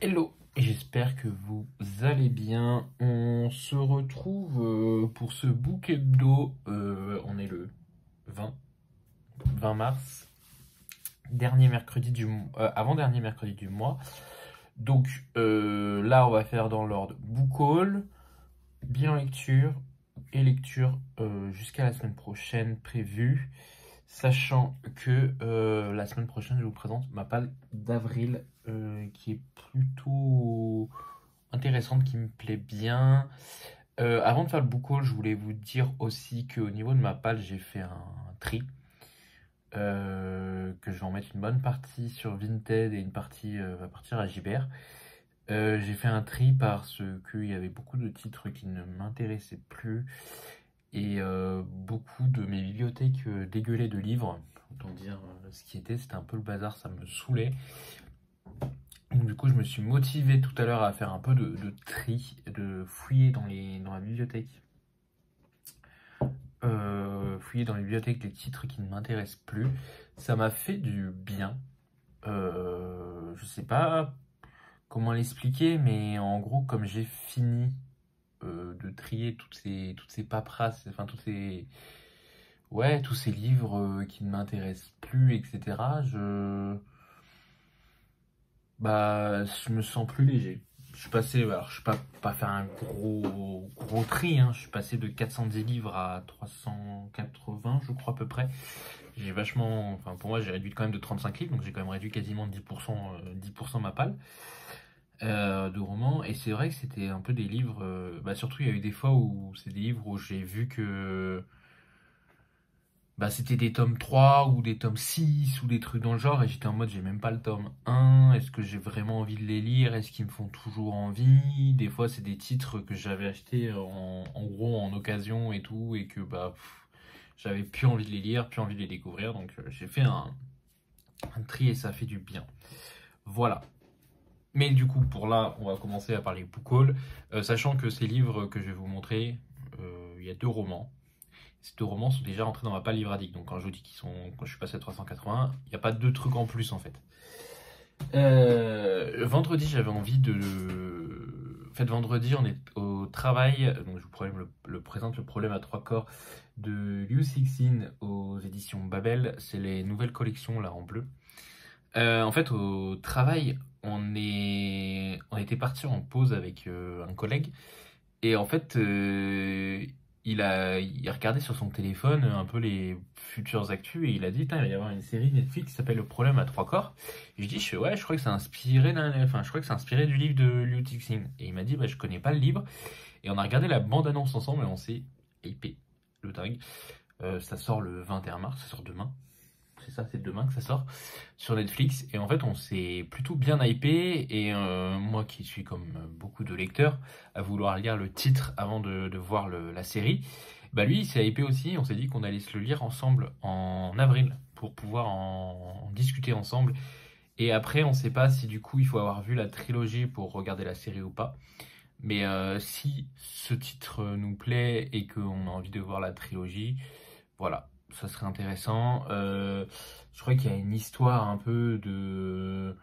Hello, j'espère que vous allez bien. On se retrouve pour ce book hebdo. On est le 20 mars, dernier mercredi avant-dernier mercredi du mois. Donc là, on va faire dans l'ordre book haul, bilan lecture et lecture jusqu'à la semaine prochaine prévue. Sachant que la semaine prochaine, je vous présente ma palle d'avril qui est plutôt intéressante, qui me plaît bien. Avant de faire le book haul, je voulais vous dire aussi qu'au niveau de ma palle, j'ai fait un tri. Que je vais en mettre une bonne partie sur Vinted et une partie va partir à Gibert. J'ai fait un tri parce qu'il y avait beaucoup de titres qui ne m'intéressaient plus et beaucoup de mes bibliothèques dégueulaient de livres. Autant dire ce qui était, c'était un peu le bazar, ça me saoulait. Donc, du coup, je me suis motivé tout à l'heure à faire un peu de tri, de fouiller dans la bibliothèque. Fouiller dans les bibliothèques les titres qui ne m'intéressent plus. Ça m'a fait du bien. Je sais pas comment l'expliquer, mais en gros, comme j'ai fini de trier toutes ces paperasses, enfin tous ces livres qui ne m'intéressent plus, etc. Je me sens plus léger. Je suis passé, alors je suis pas faire un gros tri, hein. Je suis passé de 410 livres à 380, je crois à peu près. J'ai vachement, enfin pour moi j'ai réduit quand même de 35 livres, donc j'ai quand même réduit quasiment de 10% ma palle de romans. Et c'est vrai que c'était un peu des livres, surtout il y a eu des fois où c'est des livres où j'ai vu que c'était des tomes 3 ou des tomes 6 ou des trucs dans le genre et j'étais en mode j'ai même pas le tome 1, est-ce que j'ai vraiment envie de les lire, est-ce qu'ils me font toujours envie? Des fois c'est des titres que j'avais achetés en gros en occasion et tout et que j'avais plus envie de les lire, plus envie de les découvrir, donc j'ai fait un tri et ça fait du bien. Voilà. Mais du coup pour là on va commencer à parler book haul, sachant que ces livres que je vais vous montrer, il y a 2 romans. Ces 2 romans sont déjà rentrés dans ma palle livradique. Donc quand je dis quand je suis passé à 380, il n'y a pas 2 trucs en plus en fait. Vendredi, j'avais envie En fait, vendredi, on est au travail. Donc je vous présente le problème à 3 corps de Liu Cixin aux éditions Babel. C'est les nouvelles collections là en bleu. En fait, au travail, on était parti en pause avec un collègue. Et en fait, il regardait sur son téléphone un peu les futures actus et il a dit, il va y avoir une série Netflix qui s'appelle Le problème à 3 corps. Et je dis, ouais, je crois que c'est inspiré du livre de Liu Cixin. Et il m'a dit, je connais pas le livre. Et on a regardé la bande-annonce ensemble et on s'est hypé, le dingue. Ça sort le 21 mars, ça sort demain. C'est ça, c'est demain que ça sort sur Netflix. Et en fait, on s'est plutôt bien hypé. Et moi qui suis comme beaucoup de lecteurs, à vouloir lire le titre avant de voir la série, lui, il s'est hypé aussi. On s'est dit qu'on allait se le lire ensemble en avril pour pouvoir en discuter ensemble. Et après, on ne sait pas si du coup, il faut avoir vu la trilogie pour regarder la série ou pas. Mais si ce titre nous plaît et qu'on a envie de voir la trilogie, voilà, ça serait intéressant. Je crois qu'il y a une histoire un peu de...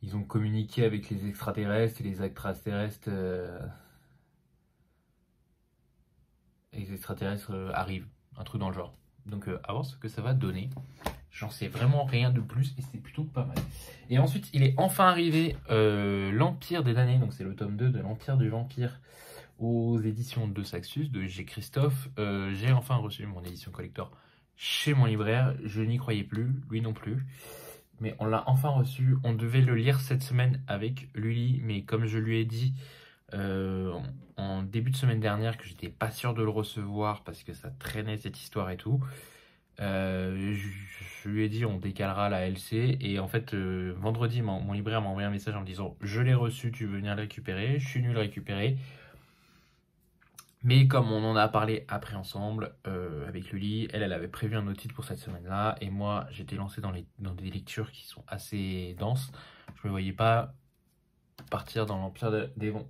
Ils ont communiqué avec les extraterrestres et les extraterrestres... arrivent, un truc dans le genre. Donc à voir ce que ça va donner. J'en sais vraiment rien de plus et c'est plutôt pas mal. Et ensuite, il est enfin arrivé l'Empire des damnés, donc c'est le tome 2 de l'Empire du vampire aux éditions de Saxus, de G. Christophe. J'ai enfin reçu mon édition collector chez mon libraire. Je n'y croyais plus, lui non plus. Mais on l'a enfin reçu. On devait le lire cette semaine avec Lully, mais comme je lui ai dit en début de semaine dernière que j'étais pas sûr de le recevoir parce que ça traînait cette histoire et tout, je lui ai dit on décalera la LC et en fait vendredi mon libraire m'a envoyé un message en me disant je l'ai reçu, tu veux venir le récupérer? Je suis venu le récupérer. Mais comme on en a parlé après ensemble avec Lully, elle avait prévu un autre titre pour cette semaine-là et moi j'étais lancé dans des lectures qui sont assez denses. Je me voyais pas partir dans l'Empire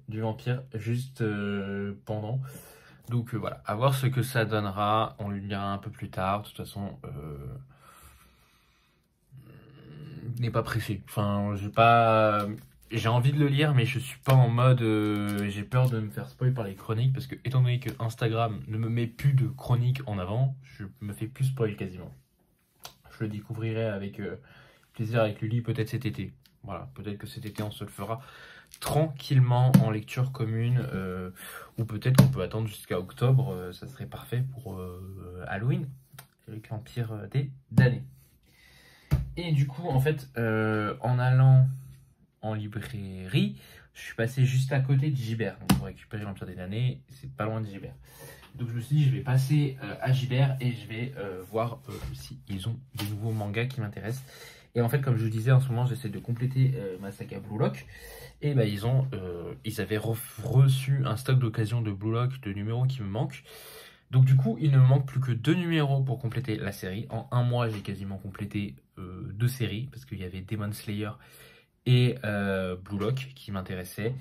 du vampire juste pendant. Donc voilà, à voir ce que ça donnera, on le lira un peu plus tard. De toute façon, n'est pas pressé. Enfin, j'ai envie de le lire, mais je suis pas en mode. J'ai peur de me faire spoil par les chroniques parce que, étant donné que Instagram ne me met plus de chroniques en avant, je me fais plus spoil quasiment. Je le découvrirai avec plaisir avec Luli peut-être cet été. Voilà, peut-être que cet été on se le fera tranquillement en lecture commune ou peut-être qu'on peut attendre jusqu'à octobre, ça serait parfait pour Halloween avec l'Empire des damnés. Et du coup, en fait, en allant en librairie, je suis passé juste à côté de Gibert. Donc, pour récupérer l'Empire des damnés, c'est pas loin de Gibert. Donc, je me suis dit, je vais passer à Gibert et je vais voir si ils ont des nouveaux mangas qui m'intéressent. Et en fait, comme je vous disais, en ce moment, j'essaie de compléter ma saga Blue Lock. Et bah, ils avaient reçu un stock d'occasion de Blue Lock de numéros qui me manquent. Donc du coup, il ne me manque plus que 2 numéros pour compléter la série. En un mois, j'ai quasiment complété 2 séries, parce qu'il y avait Demon Slayer et Blue Lock qui m'intéressaient.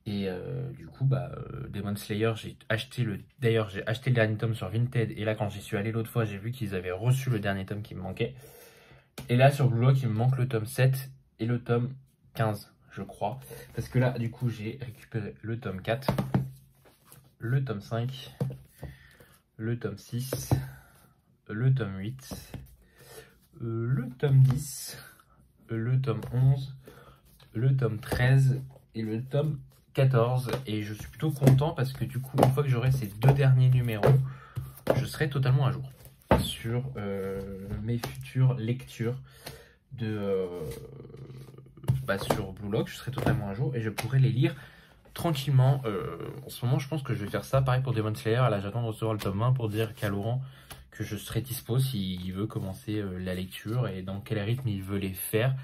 Et du coup, Demon Slayer, j'ai acheté le dernier tome sur Vinted. Et là, quand j'y suis allé l'autre fois, j'ai vu qu'ils avaient reçu le dernier tome qui me manquait. Et là, sur Blue Lock, il me manque le tome 7 et le tome 15, je crois. Parce que là, du coup, j'ai récupéré le tome 4, le tome 5... le tome 6, le tome 8, le tome 10, le tome 11, le tome 13 et le tome 14. Et je suis plutôt content parce que du coup, une fois que j'aurai ces 2 derniers numéros, je serai totalement à jour sur mes futures lectures sur Blue Lock. Je serai totalement à jour et je pourrai les lire tranquillement. En ce moment, je pense que je vais faire ça. Pareil pour Demon Slayer. Là, j'attends de recevoir le tome 1 pour dire qu'à Laurent que je serai dispo s'il veut commencer la lecture et dans quel rythme il veut les faire.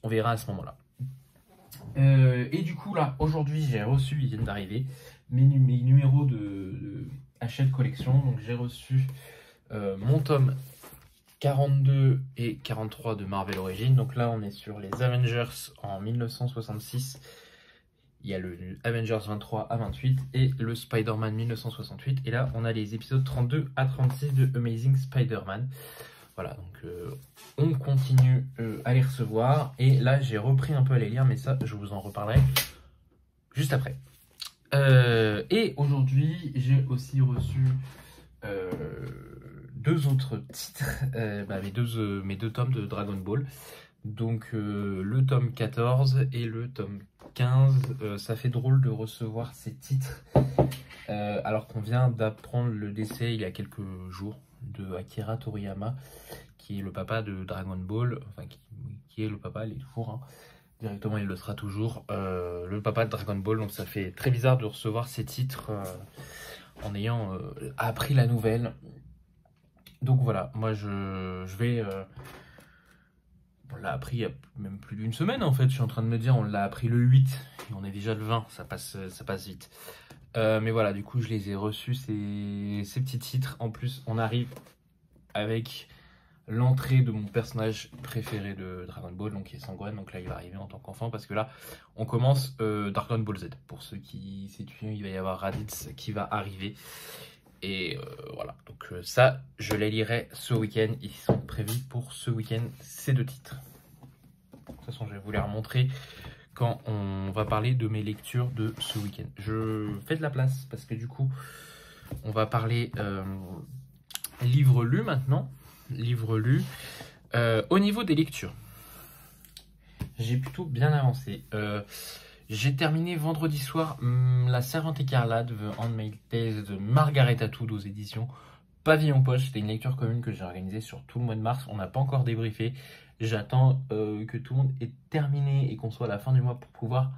On verra à ce moment-là. Et du coup, là, aujourd'hui, j'ai reçu, ils viennent d'arriver, mes numéros de Hachette Collection. Donc, j'ai reçu mon tome 42 et 43 de Marvel Origins. Donc là, on est sur les Avengers en 1966. Il y a le Avengers 23 à 28 et le Spider-Man 1968. Et là, on a les épisodes 32 à 36 de Amazing Spider-Man. Voilà, donc on continue à les recevoir. Et là, j'ai repris un peu à les lire, mais ça, je vous en reparlerai juste après. Et aujourd'hui, j'ai aussi reçu 2 autres titres, mes deux tomes de Dragon Ball. Donc le tome 14 et le tome 15. Ça fait drôle de recevoir ces titres alors qu'on vient d'apprendre le décès il y a quelques jours de Akira Toriyama, qui est le papa de Dragon Ball, enfin qui est le papa, il est toujours, hein. Directement il le sera toujours, le papa de Dragon Ball. Donc ça fait très bizarre de recevoir ces titres en ayant appris la nouvelle. Donc voilà, moi je vais... on l'a appris il y a même plus d'une semaine en fait, je suis en train de me dire, on l'a appris le 8 et on est déjà le 20, ça passe vite. Mais voilà, du coup je les ai reçus, ces petits titres. En plus, on arrive avec l'entrée de mon personnage préféré de Dragon Ball, donc qui est Sangohan. Donc là il va arriver en tant qu'enfant parce que là on commence Dragon Ball Z. Pour ceux qui s'étudient, il va y avoir Raditz qui va arriver. Et voilà, donc ça, je les lirai ce week-end. Ils sont prévus pour ce week-end, ces 2 titres. De toute façon, je vais vous les remontrer quand on va parler de mes lectures de ce week-end. Je fais de la place parce que du coup, on va parler livre lu maintenant. Livre lu. Au niveau des lectures, j'ai plutôt bien avancé. J'ai terminé vendredi soir La Servante écarlate, The Handmaid's Tale de Margaret Atwood aux éditions Pavillon Poche. C'était une lecture commune que j'ai organisée sur tout le mois de mars. On n'a pas encore débriefé. J'attends que tout le monde ait terminé et qu'on soit à la fin du mois pour pouvoir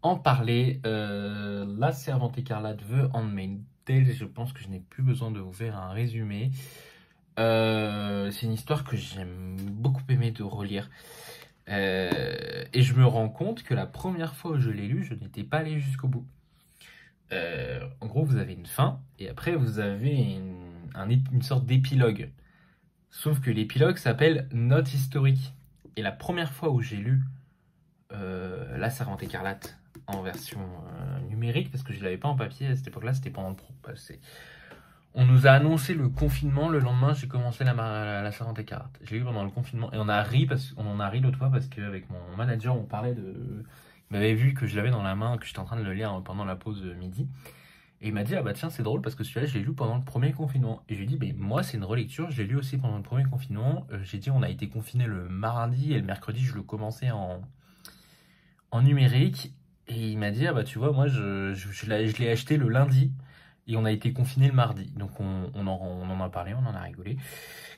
en parler. La Servante écarlate, The Handmaid's Tale, je pense que je n'ai plus besoin de vous faire un résumé. C'est une histoire que j'aime beaucoup aimer de relire. Et je me rends compte que la première fois où je l'ai lu, je n'étais pas allé jusqu'au bout. En gros, vous avez une fin, et après vous avez une sorte d'épilogue. Sauf que l'épilogue s'appelle Note historique. Et la première fois où j'ai lu La Servante écarlate en version numérique, parce que je ne l'avais pas en papier à cette époque-là, c'était pendant le pro. On nous a annoncé le confinement, le lendemain j'ai commencé la 40 cartes. J'ai lu pendant le confinement et on en a ri l'autre fois parce qu'avec mon manager on parlait de... Il m'avait vu que je l'avais dans la main, que j'étais en train de le lire pendant la pause midi. Et il m'a dit, ah bah tiens c'est drôle parce que celui-là je l'ai lu pendant le premier confinement. Et je lui ai dit, mais moi c'est une relecture, je l'ai lu aussi pendant le premier confinement. J'ai dit on a été confiné le mardi et le mercredi je le commençais en numérique. Et il m'a dit, ah bah tu vois, moi je l'ai acheté le lundi et on a été confiné le mardi. Donc on en a parlé, on en a rigolé.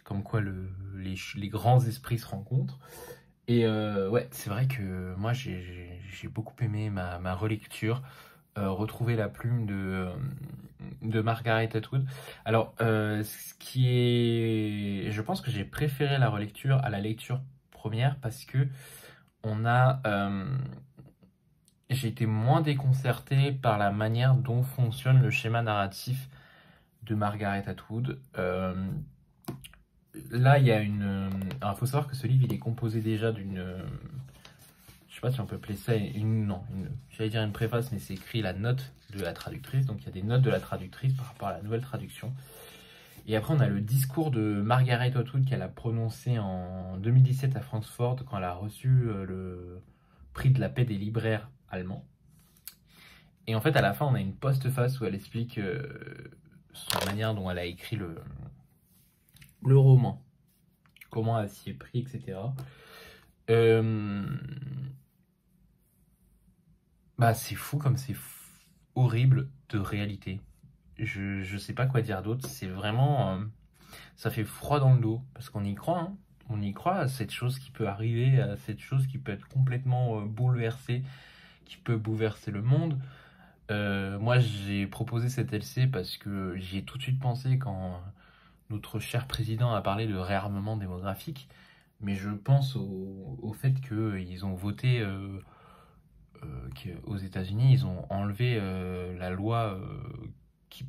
Comme quoi les grands esprits se rencontrent. Et ouais, c'est vrai que moi j'ai beaucoup aimé ma relecture. Retrouver la plume de Margaret Atwood. Alors, ce qui est... Je pense que j'ai préféré la relecture à la lecture première parce que on a... j'ai été moins déconcerté par la manière dont fonctionne le schéma narratif de Margaret Atwood. Là, il y a une... Alors, il faut savoir que ce livre, il est composé déjà d'une... Je sais pas si on peut appeler ça j'allais dire une préface, mais c'est écrit la note de la traductrice. Donc, il y a des notes de la traductrice par rapport à la nouvelle traduction. Et après, on a le discours de Margaret Atwood qu'elle a prononcé en 2017 à Francfort quand elle a reçu le prix de la paix des libraires allemands. Et en fait, à la fin, on a une postface où elle explique son manière dont elle a écrit le roman, comment elle s'y est pris, etc. Bah, c'est fou comme c'est horrible de réalité. Je sais pas quoi dire d'autre. C'est vraiment... ça fait froid dans le dos. Parce qu'on y croit, hein. On y croit à cette chose qui peut arriver, à cette chose qui peut être complètement bouleversée, qui peut bouleverser le monde. Moi, j'ai proposé cette LC parce que j'y ai tout de suite pensé quand notre cher président a parlé de réarmement démographique. Mais je pense au fait qu'ils ont voté qu'aux États-Unis, ils ont enlevé la loi qui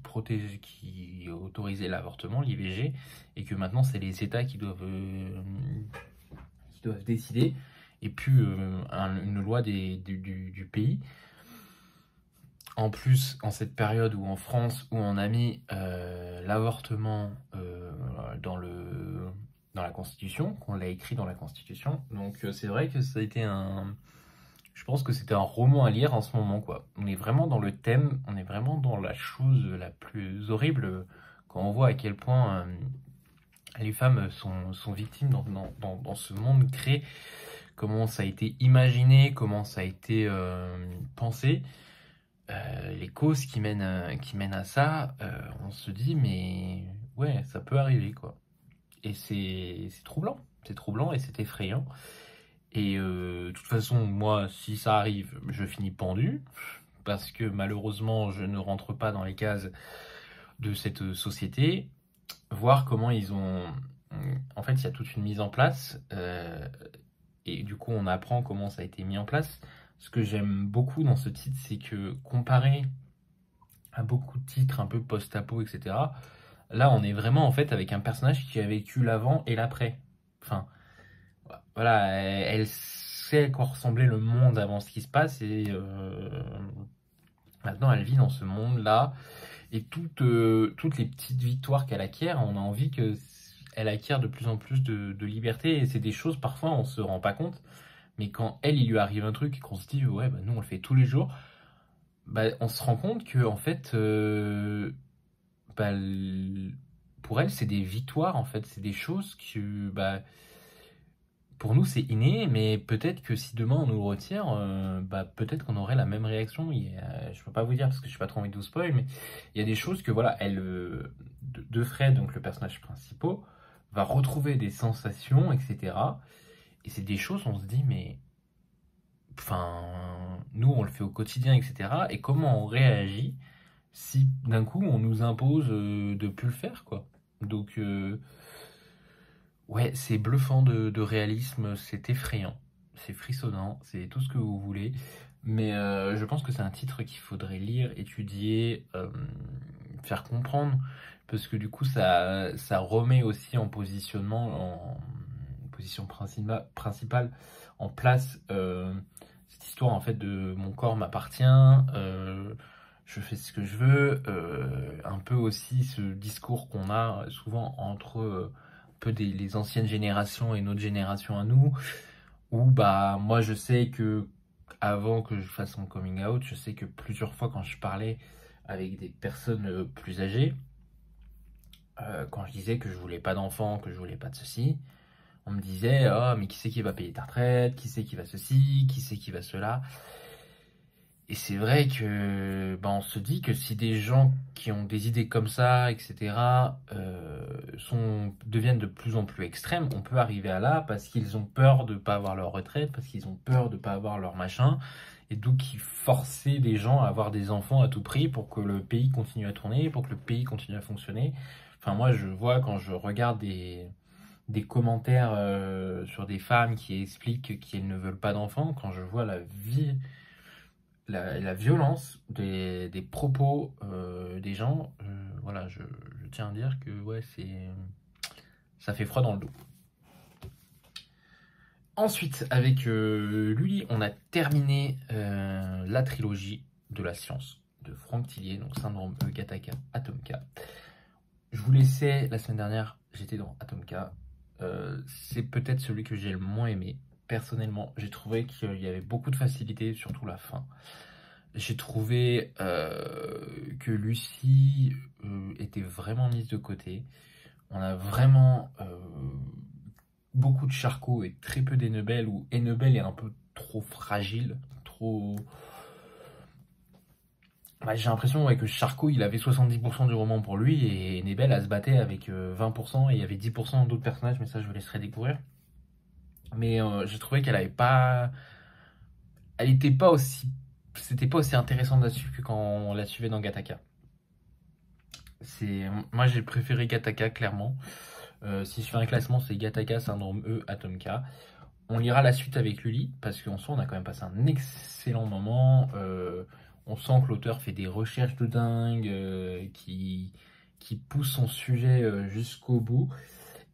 autorisait l'avortement, l'IVG, et que maintenant c'est les États qui doivent décider, et plus une loi du pays. En plus, en cette période où en France, où on a mis l'avortement dans la Constitution, qu'on l'a écrit dans la Constitution. Donc c'est vrai que ça a été je pense que c'était un roman à lire en ce moment, quoi. On est vraiment dans le thème, on est vraiment dans la chose la plus horrible quand on voit à quel point les femmes sont victimes dans ce monde créé, comment ça a été imaginé, comment ça a été pensé. Les causes qui mènent à ça, on se dit, mais ouais, ça peut arriver, quoi. Et c'est troublant et c'est effrayant. Et de toute façon, moi, si ça arrive, je finis pendu, parce que malheureusement, je ne rentre pas dans les cases de cette société. Voir comment ils ont... En fait, il y a toute une mise en place, et du coup, on apprend comment ça a été mis en place. Ce que j'aime beaucoup dans ce titre, c'est que comparé à beaucoup de titres un peu post-apo, etc., là, on est vraiment en fait avec un personnage qui a vécu l'avant et l'après. Enfin, voilà, elle sait à quoi ressemblait le monde avant ce qui se passe et maintenant elle vit dans ce monde-là. Et toutes les petites victoires qu'elle acquiert, on a envie qu'elle acquiert de plus en plus de liberté. Et c'est des choses, parfois, on se rend pas compte. Mais quand il lui arrive un truc et qu'on se dit, ouais, bah, nous on le fait tous les jours, bah, on se rend compte que, en fait, bah, pour elle, c'est des victoires, en fait. C'est des choses que, bah, pour nous, c'est inné, mais peut-être que si demain on nous le retire, bah, peut-être qu'on aurait la même réaction. Je peux pas vous dire parce que je n'ai pas trop envie de vous spoil, mais il y a des choses que, voilà, de Fred, donc le personnage principal, va retrouver des sensations, etc. Et c'est des choses, on se dit, mais enfin, nous, on le fait au quotidien, etc. Et comment on réagit si d'un coup on nous impose de plus le faire, quoi. Donc, ouais, c'est bluffant de réalisme, c'est effrayant, c'est frissonnant, c'est tout ce que vous voulez. Mais je pense que c'est un titre qu'il faudrait lire, étudier, faire comprendre, parce que du coup, ça remet aussi en positionnement, en position principale, en place cette histoire en fait de mon corps m'appartient. je fais ce que je veux. Un peu aussi ce discours qu'on a souvent entre un peu les anciennes générations et notre génération à nous, où bah moi je sais que avant que je fasse mon coming out, je sais que plusieurs fois quand je parlais avec des personnes plus âgées, quand je disais que je voulais pas d'enfants, que je voulais pas de ceci, on me disait oh mais qui c'est qui va payer ta retraite, qui c'est qui va ceci, qui c'est qui va cela. Et c'est vrai que bah, on se dit que si des gens qui ont des idées comme ça, etc., deviennent de plus en plus extrêmes, on peut arriver à là parce qu'ils ont peur de ne pas avoir leur retraite, parce qu'ils ont peur de ne pas avoir leur machin, et donc ils forçaient des gens à avoir des enfants à tout prix pour que le pays continue à tourner, pour que le pays continue à fonctionner. Enfin moi je vois quand je regarde des commentaires sur des femmes qui expliquent qu'elles ne veulent pas d'enfants, quand je vois la violence des propos des gens, voilà, je tiens à dire que ouais, ça fait froid dans le dos. Ensuite, avec Lully, on a terminé la trilogie de la science de Franck Tillier, donc Syndrome E, Gattaca, Atomka. Je vous laissais la semaine dernière, j'étais dans Atomka. C'est peut-être celui que j'ai le moins aimé. Personnellement, j'ai trouvé qu'il y avait beaucoup de facilité, surtout la fin. J'ai trouvé que Lucie était vraiment mise de côté. On a vraiment beaucoup de Charcot et très peu d'Ennebel, où Ennebel est un peu trop fragile, trop... Bah, j'ai l'impression ouais, que Charcot, il avait 70% du roman pour lui, et Ennebel, elle se battait avec 20%, et il y avait 10% d'autres personnages, mais ça, je vous laisserai découvrir. Mais j'ai trouvé qu'elle avait pas... Elle était pas aussi... C'était pas aussi intéressant de la suivre que quand on la suivait dans Gattaca. Moi j'ai préféré Gattaca clairement. Si je fais un classement, c'est Gattaca, Syndrome E, Atomka. On lira la suite avec Lully parce qu'en soi on a quand même passé un excellent moment. On sent que l'auteur fait des recherches de dingue, qui pousse son sujet jusqu'au bout.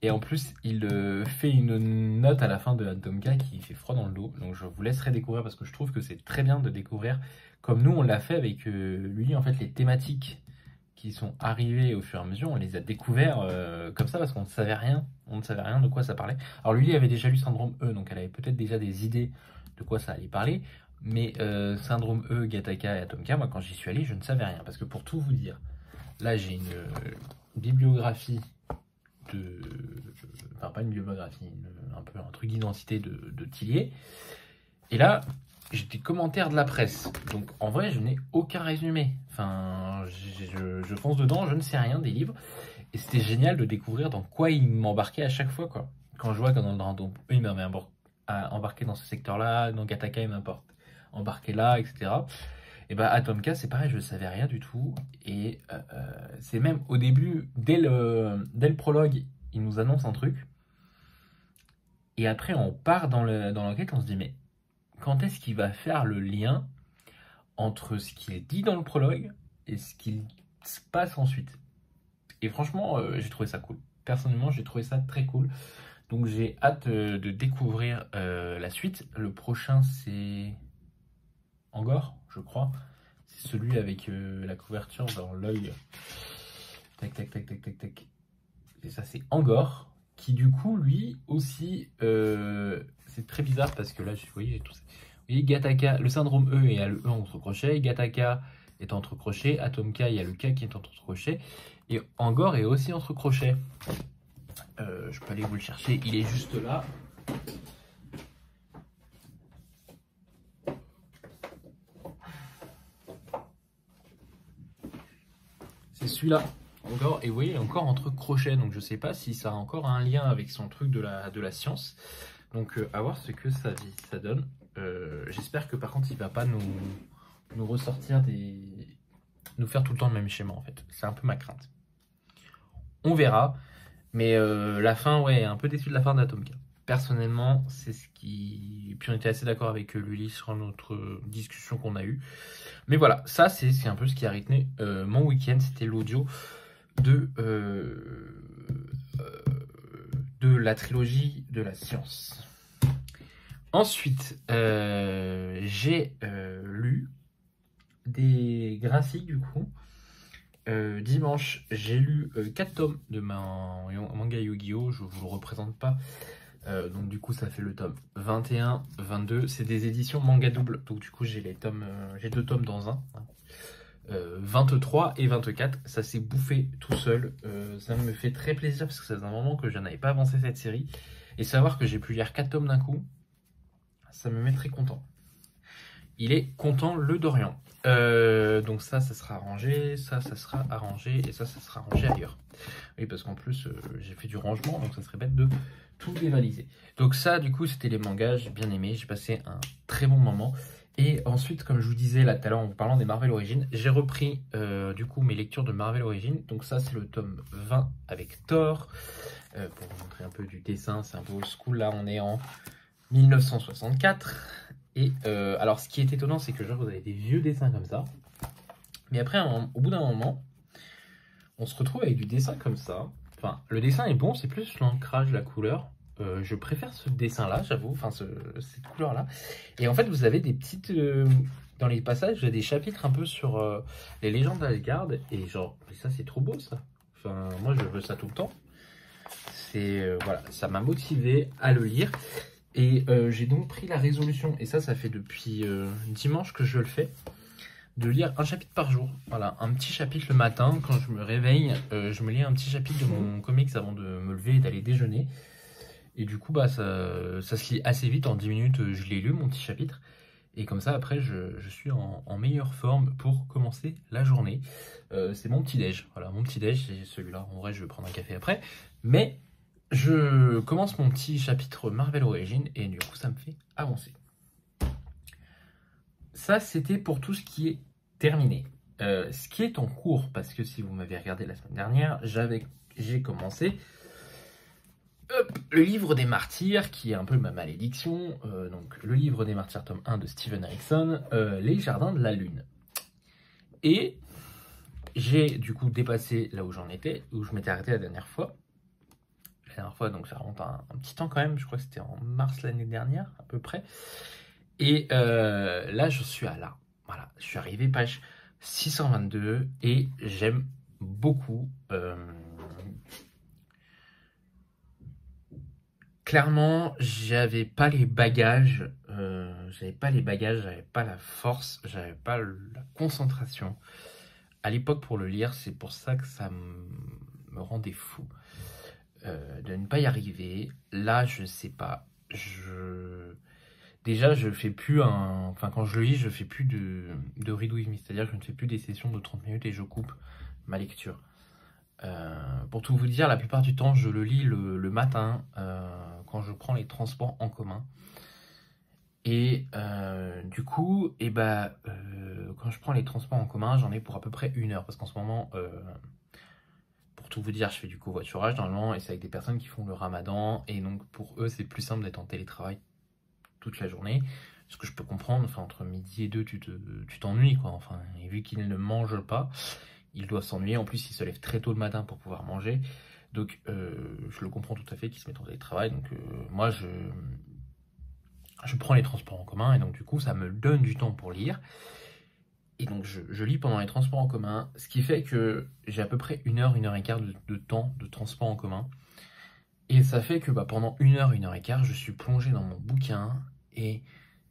Et en plus, il fait une note à la fin de Atomka qui fait froid dans le dos. Donc je vous laisserai découvrir parce que je trouve que c'est très bien de découvrir, comme nous on l'a fait avec lui, en fait, les thématiques qui sont arrivées au fur et à mesure, on les a découverts comme ça parce qu'on ne savait rien. On ne savait rien de quoi ça parlait. Alors lui, il avait déjà lu Syndrome E, donc elle avait peut-être déjà des idées de quoi ça allait parler. Mais Syndrome E, Gattaca et Atomka, moi quand j'y suis allé, je ne savais rien. Parce que pour tout vous dire, là j'ai une bibliographie de... Enfin pas une bibliographie, un peu un truc d'identité de Tillier. Et là, j'ai des commentaires de la presse. Donc en vrai, je n'ai aucun résumé. Enfin, je fonce dedans, je ne sais rien des livres. Et c'était génial de découvrir dans quoi il m'embarquait à chaque fois, quoi. Quand je vois que dans le random, il m'avait embarqué dans ce secteur-là, dans Gattaca, il m'importe embarqué là, etc. Et bah Atomka, c'est pareil, je ne savais rien du tout. Et c'est même au début, dès le prologue, il nous annonce un truc. Et après, on part dans l'enquête, on se dit, mais quand est-ce qu'il va faire le lien entre ce qu'il dit dans le prologue et ce qu'il se passe ensuite? Et franchement, j'ai trouvé ça cool. Personnellement, j'ai trouvé ça très cool. Donc j'ai hâte de découvrir la suite. Le prochain, c'est Angor, je crois. C'est celui avec la couverture dans l'œil. Tac, tac, tac, tac, tac, tac. Et ça, c'est Angor, qui du coup, lui aussi, c'est très bizarre parce que là, vous voyez, j'ai tout ça. Vous voyez, Gattaca, le syndrome E, il y a le E entre crochets. Gattaca est entre crochets. Atomka, il y a le K qui est entre crochets. Et Angor est aussi entre crochets. Je peux aller vous le chercher, il est juste là. C'est celui-là, encore, et vous voyez, encore entre crochets, donc je sais pas si ça a encore un lien avec son truc de la science. Donc à voir ce que ça donne. J'espère que par contre il va pas nous ressortir nous faire tout le temps le même schéma en fait. C'est un peu ma crainte. On verra. Mais la fin, ouais, un peu déçu de la fin d'Atomka. Personnellement, c'est ce qui... Et puis on était assez d'accord avec Lully sur notre discussion qu'on a eue. Mais voilà, ça c'est un peu ce qui a rythmé mon week-end. C'était l'audio de la trilogie de la science. Ensuite, j'ai lu des graphiques du coup. Dimanche, j'ai lu 4 tomes de manga Yu-Gi-Oh! Je vous le représente pas. Donc du coup ça fait le tome 21, 22. C'est des éditions manga double. Donc du coup j'ai les tomes, j'ai 2 tomes dans un. 23 et 24, ça s'est bouffé tout seul. Ça me fait très plaisir parce que ça faisait un moment que je n'avais pas avancé cette série. Et savoir que j'ai pu lire 4 tomes d'un coup, ça me met très content. Il est content le Dorian. Donc ça sera arrangé, ça sera arrangé et ça sera arrangé ailleurs. Oui, parce qu'en plus j'ai fait du rangement, donc ça serait bête de tout dévaliser. Donc ça du coup c'était les mangas, j'ai bien aimé, j'ai passé un très bon moment. Et ensuite, comme je vous disais là tout à l'heure en vous parlant des Marvel Origins, j'ai repris du coup mes lectures de Marvel Origins. Donc ça c'est le tome 20 avec Thor. Pour vous montrer un peu du dessin, c'est un peu old school, là on est en 1964. Et alors ce qui est étonnant c'est que genre vous avez des vieux dessins comme ça. Mais après au bout d'un moment, on se retrouve avec du dessin comme ça. Enfin le dessin est bon, c'est plus l'ancrage, la couleur. Je préfère ce dessin-là, j'avoue, enfin cette couleur-là. Et en fait, vous avez des petites... dans les passages, j'ai des chapitres un peu sur les légendes d'Asgard. Et genre, mais ça c'est trop beau ça. Enfin, moi je veux ça tout le temps. C'est voilà, ça m'a motivé à le lire. Et j'ai donc pris la résolution, et ça fait depuis dimanche que je le fais, de lire un chapitre par jour. Voilà, un petit chapitre le matin, quand je me réveille, je me lis un petit chapitre de mon comics avant de me lever et d'aller déjeuner. Et du coup, bah, ça se lit assez vite, en 10 minutes, je l'ai lu, mon petit chapitre. Et comme ça, après, je suis en meilleure forme pour commencer la journée. C'est mon petit-déj. Voilà, mon petit-déj, c'est celui-là. En vrai, je vais prendre un café après. Mais je commence mon petit chapitre Marvel Origins et du coup, ça me fait avancer. Ça, c'était pour tout ce qui est terminé. Ce qui est en cours, parce que si vous m'avez regardé la semaine dernière, j'ai commencé... le livre des martyrs, qui est un peu ma malédiction, donc le livre des martyrs tome 1 de Steven Erikson, Les jardins de la lune. Et j'ai du coup dépassé là où j'en étais, où je m'étais arrêté la dernière fois. La dernière fois, donc ça remonte à un petit temps quand même, je crois que c'était en mars l'année dernière, à peu près. Et là, je suis à là. Voilà, je suis arrivé page 622 et j'aime beaucoup... Clairement, j'avais pas les bagages, j'avais pas la force, j'avais pas la concentration. À l'époque pour le lire, c'est pour ça que ça me rendait fou de ne pas y arriver. Là, je sais pas. Déjà, je fais plus enfin, quand je le lis, je fais plus de read with me, c'est-à-dire que je ne fais plus des sessions de 30 minutes et je coupe ma lecture. Pour tout vous dire, la plupart du temps, je le lis le matin quand je prends les transports en commun. Et du coup, quand je prends les transports en commun, j'en ai pour à peu près 1 heure. Parce qu'en ce moment, pour tout vous dire, je fais du covoiturage normalement et c'est avec des personnes qui font le ramadan. Et donc pour eux, c'est plus simple d'être en télétravail toute la journée. Ce que je peux comprendre, enfin, entre midi et 2, tu t'ennuies, quoi. Enfin, et vu qu'ils ne mangent pas, ils doivent s'ennuyer. En plus, ils se lèvent très tôt le matin pour pouvoir manger. Donc, je le comprends tout à fait qu'ils se mettent en télétravail. Donc, moi, je prends les transports en commun. Et donc, du coup, ça me donne du temps pour lire. Et donc, je lis pendant les transports en commun. Ce qui fait que j'ai à peu près 1 heure, 1 heure et quart de temps de transport en commun. Et ça fait que pendant 1 heure, 1 heure et quart, je suis plongé dans mon bouquin. Et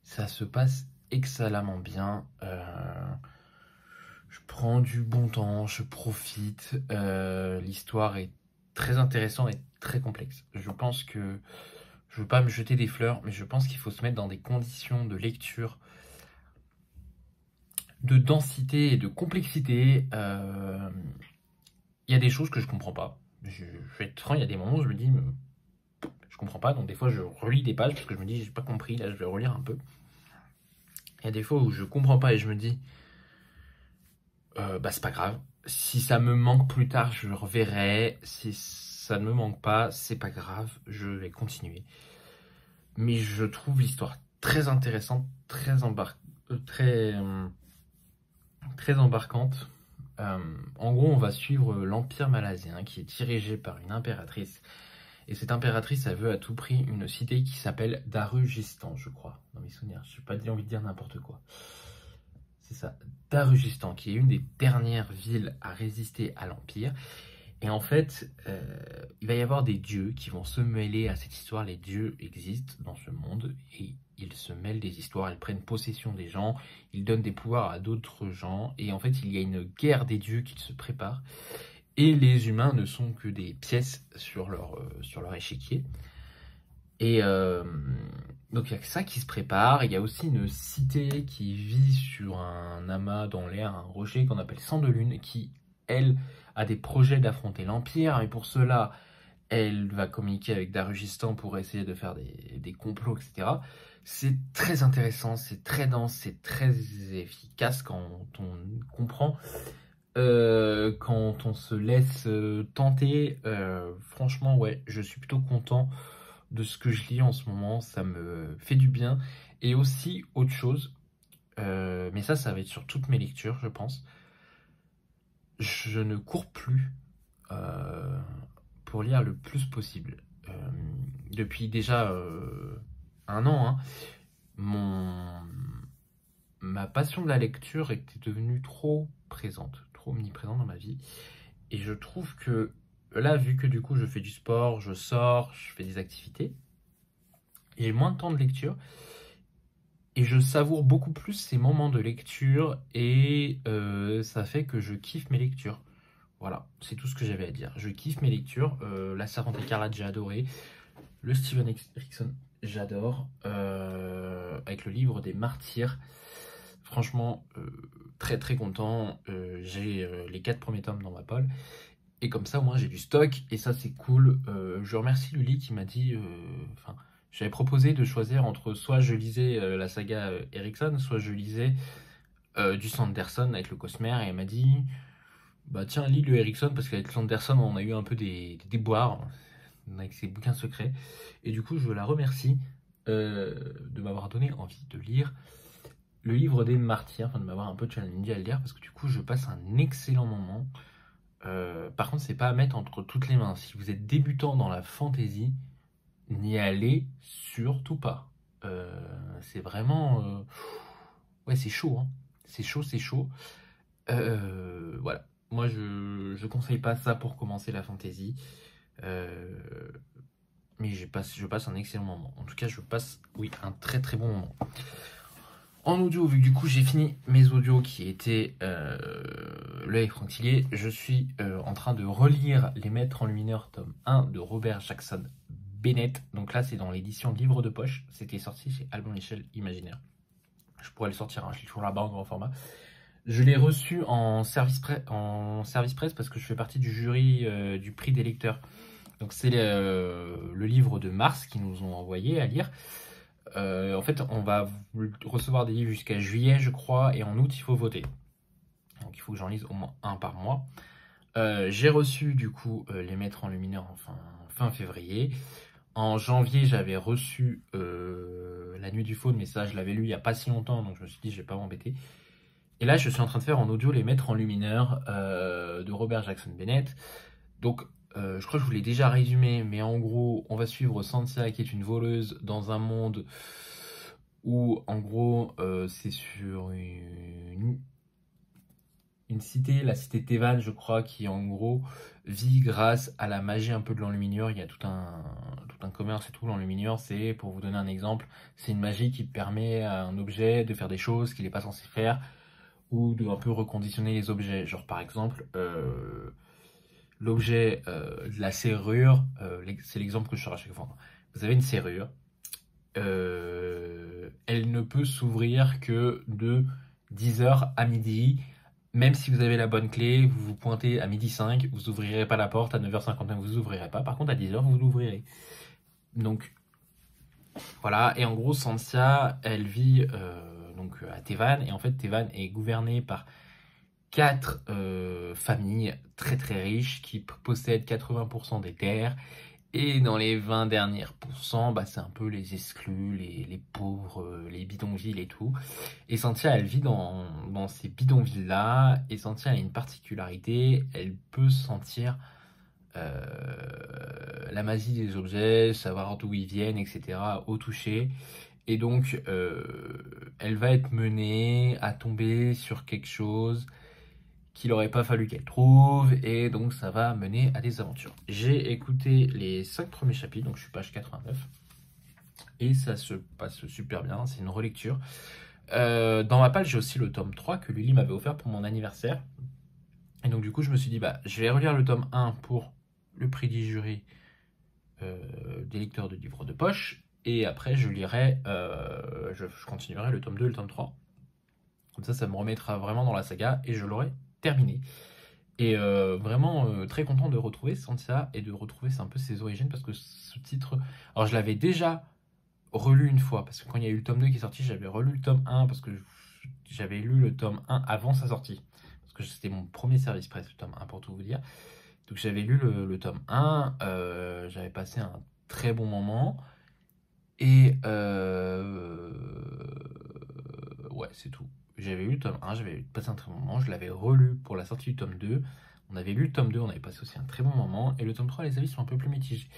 ça se passe excellemment bien. Je prends du bon temps, je profite. L'histoire est très intéressante et très complexe. Je pense que, je veux pas me jeter des fleurs, mais je pense qu'il faut se mettre dans des conditions de lecture, de densité et de complexité. Il y a des choses que je comprends pas. Je vais être franc, il y a des moments où je me dis, je comprends pas. Donc des fois, je relis des pages parce que je me dis, j'ai pas compris. Là, je vais relire un peu. Il y a des fois où je comprends pas et je me dis, c'est pas grave. Si ça me manque plus tard, je reverrai. Si ça ne me manque pas, c'est pas grave, je vais continuer. Mais je trouve l'histoire très intéressante, très embarquante. En gros, on va suivre l'Empire malazien qui est dirigé par une impératrice. Et cette impératrice, elle veut à tout prix une cité qui s'appelle Darujistan, je crois, dans mes souvenirs. Je n'ai pas envie de dire n'importe quoi. c'est ça, Darujistan, qui est une des dernières villes à résister à l'Empire. Et en fait, il va y avoir des dieux qui vont se mêler à cette histoire. Les dieux existent dans ce monde et ils se mêlent des histoires, ils prennent possession des gens, ils donnent des pouvoirs à d'autres gens. Et en fait, il y a une guerre des dieux qui se prépare. Et les humains ne sont que des pièces sur leur échiquier. Et donc il y a que ça qui se prépare. Il y a aussi une cité qui vit sur un amas dans l'air, un rocher qu'on appelle Sang de Lune, qui, elle, a des projets d'affronter l'Empire. Et pour cela, elle va communiquer avec Darujistan pour essayer de faire des complots, etc. C'est très intéressant, c'est très dense, c'est très efficace quand on comprend. Quand on se laisse tenter, franchement, ouais, je suis plutôt content de ce que je lis en ce moment, ça me fait du bien. Et aussi, autre chose, mais ça va être sur toutes mes lectures, je pense, je ne cours plus pour lire le plus possible. Depuis déjà un an, hein, ma passion de la lecture était devenue trop présente, trop omniprésente dans ma vie. Et je trouve que là, vu que du coup je fais du sport, je sors, je fais des activités, j'ai moins de temps de lecture et je savoure beaucoup plus ces moments de lecture et ça fait que je kiffe mes lectures. Voilà, c'est tout ce que j'avais à dire. Je kiffe mes lectures. La Servante écarlate, j'ai adoré. Le Steven Erikson, j'adore. Avec le livre des martyrs. Franchement, très très content. J'ai les 4 premiers tomes dans ma poche. Et comme ça, au moins, j'ai du stock. Et ça, c'est cool. Je remercie Lully qui m'a dit... j'avais proposé de choisir entre soit je lisais la saga Erikson, soit je lisais du Sanderson avec le Cosmer. Et elle m'a dit... Bah tiens, lis le Erikson, parce qu'avec Sanderson, on a eu un peu des déboires avec ses bouquins secrets. Et du coup, je la remercie de m'avoir donné envie de lire le livre des martyrs, enfin de m'avoir un peu challengé à le lire, parce que du coup, je passe un excellent moment. Par contre, c'est pas à mettre entre toutes les mains. Si vous êtes débutant dans la fantasy, n'y allez surtout pas. C'est vraiment... Ouais, c'est chaud, hein. C'est chaud, c'est chaud. Voilà. Moi, je conseille pas ça pour commencer la fantasy. Mais je passe un excellent moment. En tout cas, je passe, oui, un très très bon moment. En audio, vu que du coup j'ai fini mes audios qui étaient L'œil frontilier, je suis en train de relire Les Maîtres enlumineurs tome 1 de Robert Jackson Bennett. Donc là, c'est dans l'édition Livre de Poche. C'était sorti chez Albin Michel Imaginaire. Je pourrais le sortir, hein, je l'ai toujours là-bas en grand format. Je l'ai reçu en service presse parce que je fais partie du jury du prix des lecteurs. Donc c'est le livre de mars qu'ils nous ont envoyé à lire. En fait, on va recevoir des livres jusqu'à juillet, je crois, et en août, il faut voter. Donc il faut que j'en lise au moins un par mois. J'ai reçu du coup Les Maîtres enlumineurs fin février. En janvier, j'avais reçu La Nuit du Faune, mais ça, je l'avais lu il n'y a pas si longtemps, donc je me suis dit, je vais pas m'embêter. Et là, je suis en train de faire en audio Les Maîtres enlumineurs de Robert Jackson Bennett. Donc, je crois que je vous l'ai déjà résumé, mais en gros, on va suivre Santia, qui est une voleuse dans un monde où, en gros, c'est sur une cité, la cité Tevan, je crois, qui, en gros, vit grâce à la magie un peu de l'enluminure. Il y a tout un commerce et tout. L'enluminure, c'est, pour vous donner un exemple, c'est une magie qui permet à un objet de faire des choses qu'il n'est pas censé faire, ou de un peu reconditionner les objets. Genre par exemple, l'objet de la serrure, c'est l'exemple que je sors à chaque fois. Vous avez une serrure, elle ne peut s'ouvrir que de 10h à midi. Même si vous avez la bonne clé, vous vous pointez à 12h05, vous n'ouvrirez pas la porte, à 9h59 vous n'ouvrirez pas, par contre à 10h vous l'ouvrirez. Donc voilà, et en gros Santia, elle vit donc à Tevan, et en fait Tevan est gouverné par 4 familles très très riches qui possèdent 80% des terres, et dans les 20 derniers pourcents, bah, c'est un peu les exclus, les pauvres, les bidonvilles et tout. Et Santia, elle vit dans ces bidonvilles-là, et Santia a une particularité, elle peut sentir la magie des objets, savoir d'où ils viennent, etc. au toucher. Et donc, elle va être menée à tomber sur quelque chose qu'il n'aurait pas fallu qu'elle trouve, et donc ça va mener à des aventures. J'ai écouté les 5 premiers chapitres, donc je suis page 89, et ça se passe super bien, c'est une relecture. Dans ma page, j'ai aussi le tome 3 que Lily m'avait offert pour mon anniversaire. Et donc du coup, je me suis dit, bah, je vais relire le tome 1 pour le prix du jury des lecteurs de livres de poche. Et après, je lirai, je continuerai le tome 2 et le tome 3. Comme ça me remettra vraiment dans la saga et je l'aurai terminé. Et vraiment très content de retrouver Cynthia et de retrouver un peu ses origines, parce que ce titre... Alors je l'avais déjà relu une fois, parce que quand il y a eu le tome 2 qui est sorti, j'avais relu le tome 1, parce que j'avais lu le tome 1 avant sa sortie. Parce que c'était mon premier service presse, le tome 1, pour tout vous dire. Donc j'avais lu le tome 1, j'avais passé un très bon moment. Et ouais, c'est tout. J'avais lu le tome 1, j'avais passé un très bon moment, je l'avais relu pour la sortie du tome 2. On avait lu le tome 2, on avait passé aussi un très bon moment. Et le tome 3, les avis sont un peu plus mitigés.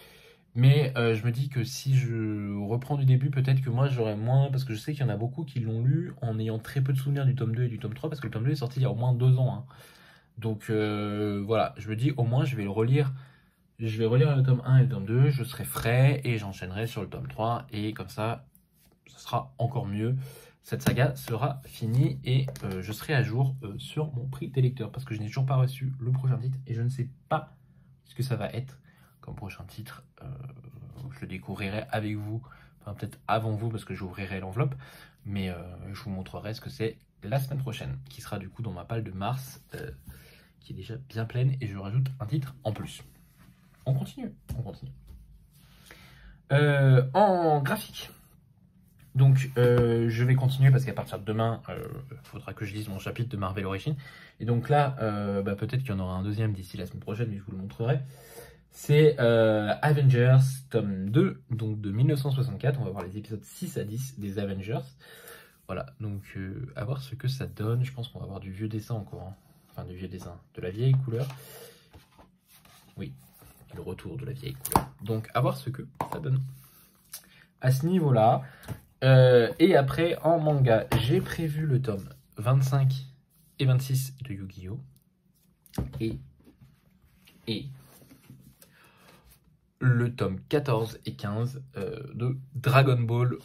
Mais je me dis que si je reprends du début, peut-être que moi j'aurais moins... Parce que je sais qu'il y en a beaucoup qui l'ont lu en ayant très peu de souvenirs du tome 2 et du tome 3, parce que le tome 2 est sorti il y a au moins 2 ans. Hein. Donc voilà, je me dis au moins je vais le relire. Je vais relire le tome 1 et le tome 2, je serai frais et j'enchaînerai sur le tome 3. Et comme ça sera encore mieux. Cette saga sera finie et je serai à jour sur mon prix des lecteurs, parce que je n'ai toujours pas reçu le prochain titre et je ne sais pas ce que ça va être comme prochain titre. Je le découvrirai avec vous, enfin peut-être avant vous, parce que j'ouvrirai l'enveloppe, mais je vous montrerai ce que c'est la semaine prochaine, qui sera du coup dans ma palle de mars, qui est déjà bien pleine, et je rajoute un titre en plus. On continue. En graphique. Donc je vais continuer, parce qu'à partir de demain, il faudra que je lise mon chapitre de Marvel Origins. Et donc là, peut-être qu'il y en aura un deuxième d'ici la semaine prochaine, mais je vous le montrerai. C'est Avengers tome 2, donc de 1964. On va voir les épisodes 6 à 10 des Avengers. Voilà, donc à voir ce que ça donne. Je pense qu'on va avoir du vieux dessin encore. Hein. Enfin, du vieux dessin, de la vieille couleur. Oui, le retour de la vieille couleur. Donc à voir ce que ça donne. À ce niveau-là. Et après, en manga, j'ai prévu le tome 25 et 26 de Yu-Gi-Oh! Et le tome 14 et 15 de Dragon Ball.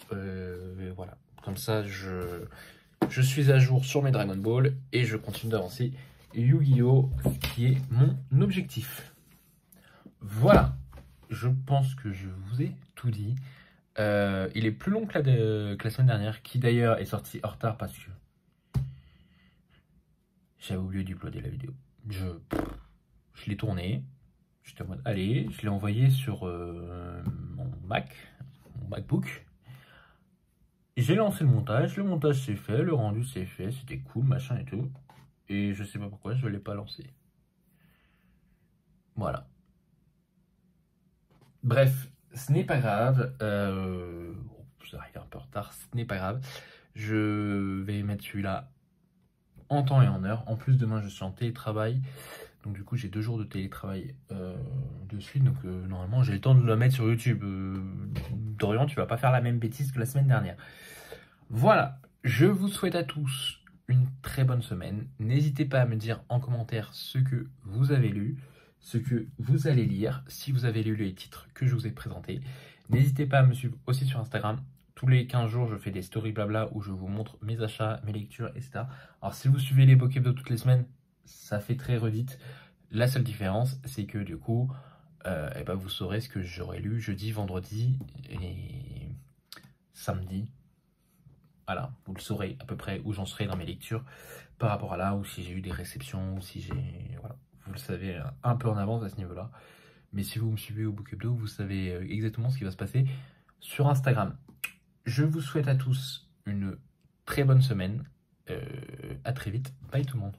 Voilà, comme ça, je suis à jour sur mes Dragon Ball et je continue d'avancer Yu-Gi-Oh! Qui est mon objectif. Voilà, je pense que je vous ai tout dit. Il est plus long que la semaine dernière, qui d'ailleurs est sorti en retard parce que j'avais oublié d'uploader la vidéo. Je l'ai tourné, j'étais en mode allez, je l'ai envoyé sur mon MacBook. J'ai lancé le montage s'est fait, le rendu s'est fait, c'était cool, machin et tout. Et je sais pas pourquoi je ne l'ai pas lancé. Voilà. Bref. Ce n'est pas grave, ça arrive un peu en retard, ce n'est pas grave. Je vais mettre celui-là en temps et en heure. En plus, demain, je suis en télétravail. Donc du coup, j'ai 2 jours de télétravail de suite. Donc normalement, j'ai le temps de le mettre sur YouTube. Dorian, tu vas pas faire la même bêtise que la semaine dernière. Voilà, je vous souhaite à tous une très bonne semaine. N'hésitez pas à me dire en commentaire ce que vous avez lu, ce que vous allez lire, si vous avez lu les titres que je vous ai présentés. N'hésitez pas à me suivre aussi sur Instagram. Tous les 15 jours, je fais des stories blabla où je vous montre mes achats, mes lectures, etc. Alors si vous suivez les Bokebdo toutes les semaines, ça fait très redite. La seule différence, c'est que du coup, vous saurez ce que j'aurai lu jeudi, vendredi et samedi. Voilà, vous le saurez à peu près où j'en serai dans mes lectures par rapport à là, ou si j'ai eu des réceptions, ou si j'ai... Voilà. Vous le savez un peu en avance à ce niveau-là. Mais si vous me suivez au Bokebdo, vous savez exactement ce qui va se passer sur Instagram. Je vous souhaite à tous une très bonne semaine. À très vite. Bye tout le monde.